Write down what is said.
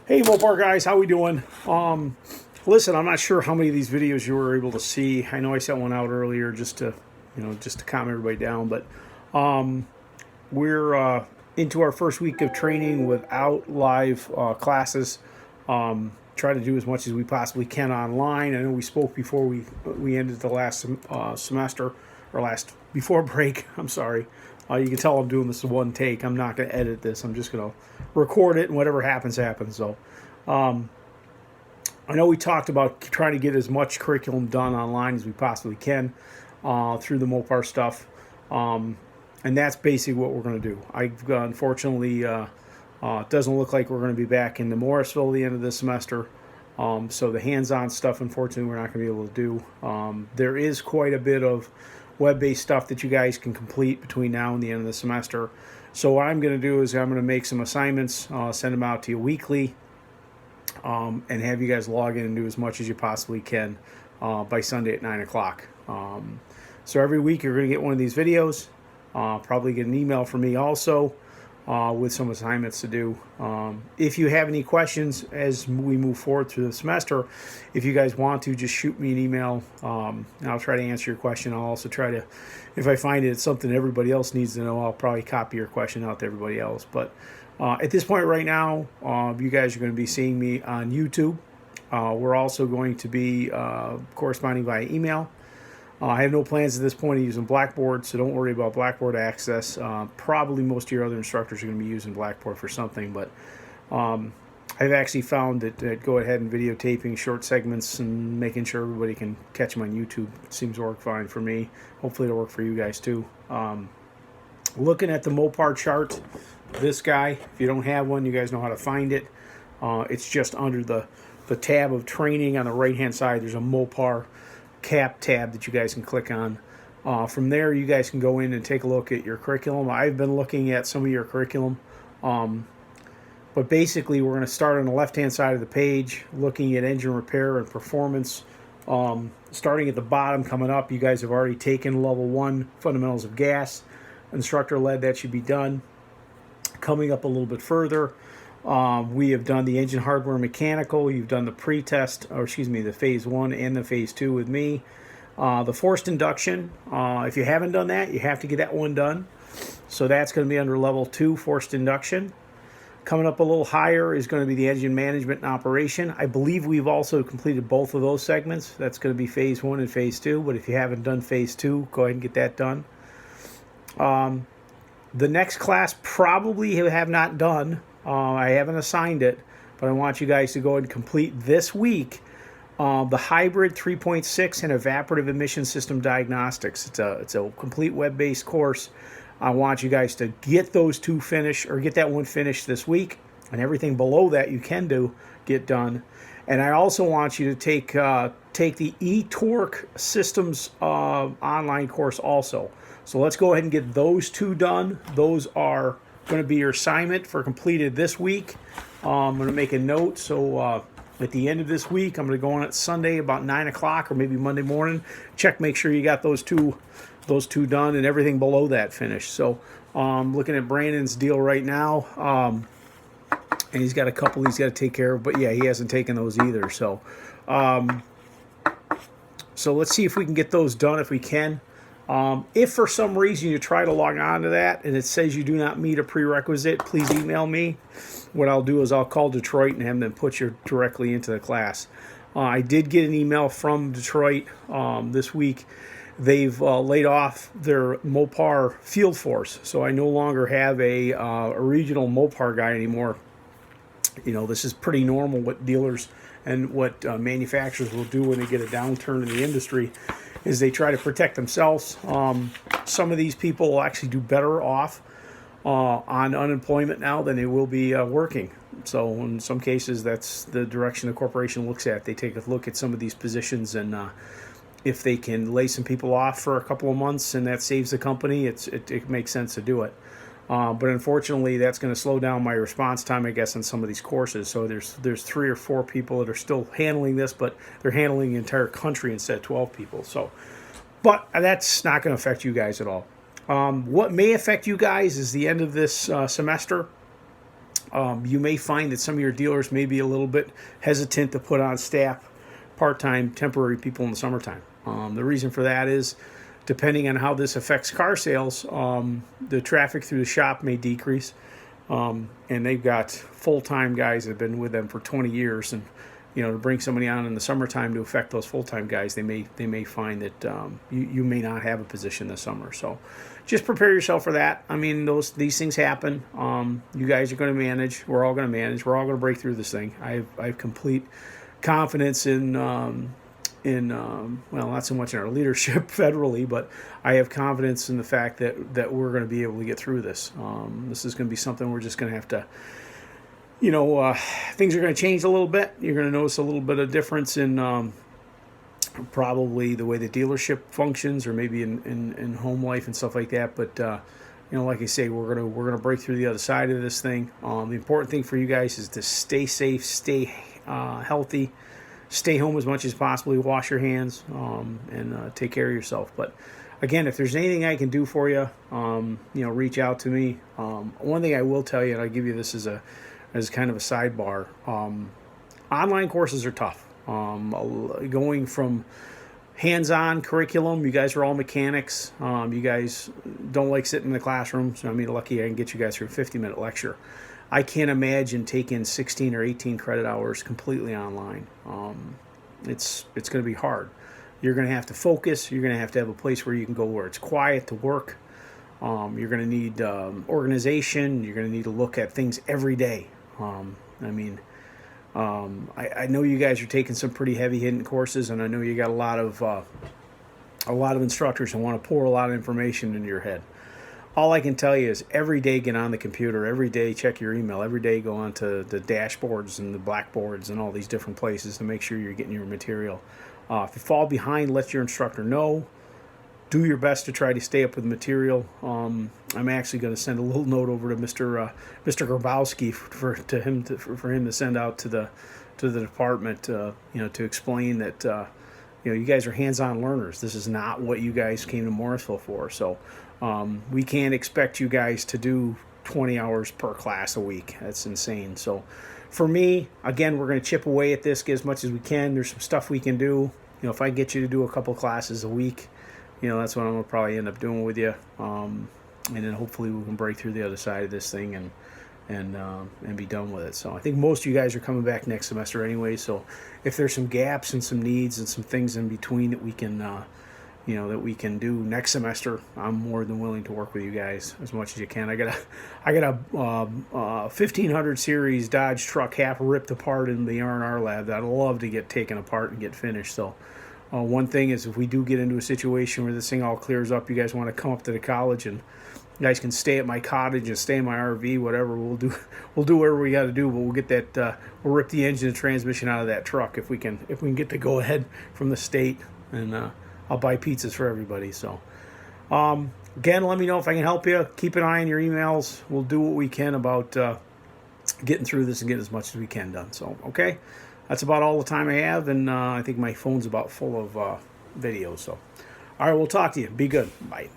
Hey Mopar guys, how we doing? Listen, I'm not sure how many of these videos you were able to see. I know I sent one out earlier just to, just to calm everybody down. But we're into our first week of training without live classes. Try to do as much as we possibly can online. I know we spoke before we ended the last semester or last before break. I'm sorry. You can tell I'm doing this in one take. I'm not going to edit this. I'm just going to record it, and whatever happens, happens. So, I know we talked about trying to get as much curriculum done online as we possibly can through the Mopar stuff, and that's basically what we're going to do. Unfortunately, it doesn't look like we're going to be back into Morrisville at the end of this semester. So the hands-on stuff, unfortunately, we're not going to be able to do. There is quite a bit of web-based stuff that you guys can complete between now and the end of the semester. So what I'm going to do is I'm going to make some assignments, send them out to you weekly, and have you guys log in and do as much as you possibly can by Sunday at 9 o'clock. So every week you're going to get one of these videos, probably get an email from me also with some assignments to do. If you have any questions as we move forward through the semester, if you guys want to, just shoot me an email, and I'll try to answer your question. I'll also try to, if I find it's something everybody else needs to know, I'll probably copy your question out to everybody else. But at this point right now, you guys are going to be seeing me on YouTube. We're also going to be corresponding via email. I have no plans at this point of using Blackboard, so don't worry about Blackboard access. Probably most of your other instructors are going to be using Blackboard for something, but I've actually found that go ahead and videotaping short segments and making sure everybody can catch them on YouTube seems to work fine for me. Hopefully it'll work for you guys too. Looking at the Mopar chart, this guy, if you don't have one, you guys know how to find it. It's just under the tab of training on the right-hand side. There's a Mopar MCAP tab that you guys can click on. From there, you guys can go in and take a look at your curriculum. I've been looking at some of your curriculum, but basically we're going to start on the left-hand side of the page, looking at engine repair and performance. Starting at the bottom, coming up, you guys have already taken level 1 fundamentals of gas, instructor-led. That should be done. Coming up a little bit further, we have done the engine hardware mechanical. You've done the pre-test, or excuse me, the phase 1 and the phase 2 with me. The forced induction, if you haven't done that, you have to get that one done. So that's going to be under level 2, forced induction. Coming up a little higher is going to be the engine management and operation. I believe we've also completed both of those segments. That's going to be phase 1 and phase 2. But if you haven't done phase 2, go ahead and get that done. The next class probably have not done. I haven't assigned it, but I want you guys to go ahead and complete this week the hybrid 3.6 and evaporative emission system diagnostics. It's a complete web-based course. I want you guys to get those two finished, or get that one finished this week, and everything below that you can get done. And I also want you to take the eTorque systems online course also. So let's go ahead and get those two done. Those are going to be your assignment for completed this week. I'm going to make a note, so at the end of this week, I'm going to go on at Sunday about 9 o'clock or maybe Monday morning. Make sure you got those two done and everything below that finished. So looking at Brandon's deal right now, and he's got a couple he's got to take care of, but yeah, he hasn't taken those either. So let's see if we can get those done if we can. If for some reason you try to log on to that and it says you do not meet a prerequisite, please email me. What I'll do is I'll call Detroit and have them put you directly into the class. I did get an email from Detroit this week. They've laid off their Mopar field force, so I no longer have a regional Mopar guy anymore. You know, this is pretty normal what dealers and what manufacturers will do when they get a downturn in the industry, is they try to protect themselves. Some of these people will actually do better off on unemployment now than they will be working. So in some cases, that's the direction the corporation looks at. They take a look at some of these positions, and if they can lay some people off for a couple of months and that saves the company, it makes sense to do it. But unfortunately, that's going to slow down my response time, I guess, on some of these courses. So there's 3 or 4 people that are still handling this, but they're handling the entire country instead of 12 people. So, but that's not going to affect you guys at all. What may affect you guys is the end of this semester. You may find that some of your dealers may be a little bit hesitant to put on staff, part-time, temporary people in the summertime. The reason for that is, depending on how this affects car sales, the traffic through the shop may decrease. And they've got full-time guys that have been with them for 20 years, and to bring somebody on in the summertime to affect those full-time guys, they may find that you may not have a position this summer. So just prepare yourself for that. I mean, these things happen. You guys are going to manage. We're all going to manage. We're all going to break through this thing. I have complete confidence in well, not so much in our leadership federally, but I have confidence in the fact that we're going to be able to get through this. This is going to be something we're just going to have to, things are going to change a little bit. You're going to notice a little bit of difference in probably the way the dealership functions, or maybe in home life and stuff like that. But like I say, we're gonna break through the other side of this thing. The important thing for you guys is to stay safe, stay healthy. Stay home as much as possible. Wash your hands, and take care of yourself. But again, if there's anything I can do for you, reach out to me. One thing I will tell you, and I'll give you this as kind of a sidebar. Online courses are tough. Going from hands-on curriculum, you guys are all mechanics. You guys don't like sitting in the classroom. So lucky I can get you guys through a 50-minute lecture. I can't imagine taking 16 or 18 credit hours completely online. It's going to be hard. You're going to have to focus. You're going to have a place where you can go where it's quiet to work. You're going to need organization. You're going to need to look at things every day. I know you guys are taking some pretty heavy-hitting courses, and I know you got a lot of instructors who want to pour a lot of information into your head. All I can tell you is every day get on the computer, every day check your email, every day go onto the dashboards and the blackboards and all these different places to make sure you're getting your material. If you fall behind, let your instructor know. Do your best to try to stay up with the material. I'm actually going to send a little note over to Mr. Grabowski for him to send out to the department, to explain that you guys are hands-on learners. This is not what you guys came to Morrisville for. So we can't expect you guys to do 20 hours per class a week. That's insane. So for me, again, we're going to chip away at this, get as much as we can. There's some stuff we can do. If I get you to do a couple classes a week, that's what I'm going to probably end up doing with you. And then hopefully we can break through the other side of this thing and be done with it. So I think most of you guys are coming back next semester anyway. So if there's some gaps and some needs and some things in between that we can, that we can do next semester, I'm more than willing to work with you guys as much as you can. I got a 1500 series Dodge truck half ripped apart in the R&R lab that I'd love to get taken apart and get finished. So one thing is, if we do get into a situation where this thing all clears up, you guys want to come up to the college, and you guys can stay at my cottage and stay in my RV, whatever. We'll do whatever we got to do, but we'll get that. We'll rip the engine and transmission out of that truck if we can get the go ahead from the state, and I'll buy pizzas for everybody. So again, let me know if I can help you. Keep an eye on your emails. We'll do what we can about getting through this and getting as much as we can done. So okay. That's about all the time I have, and I think my phone's about full of videos. So, all right, we'll talk to you. Be good. Bye.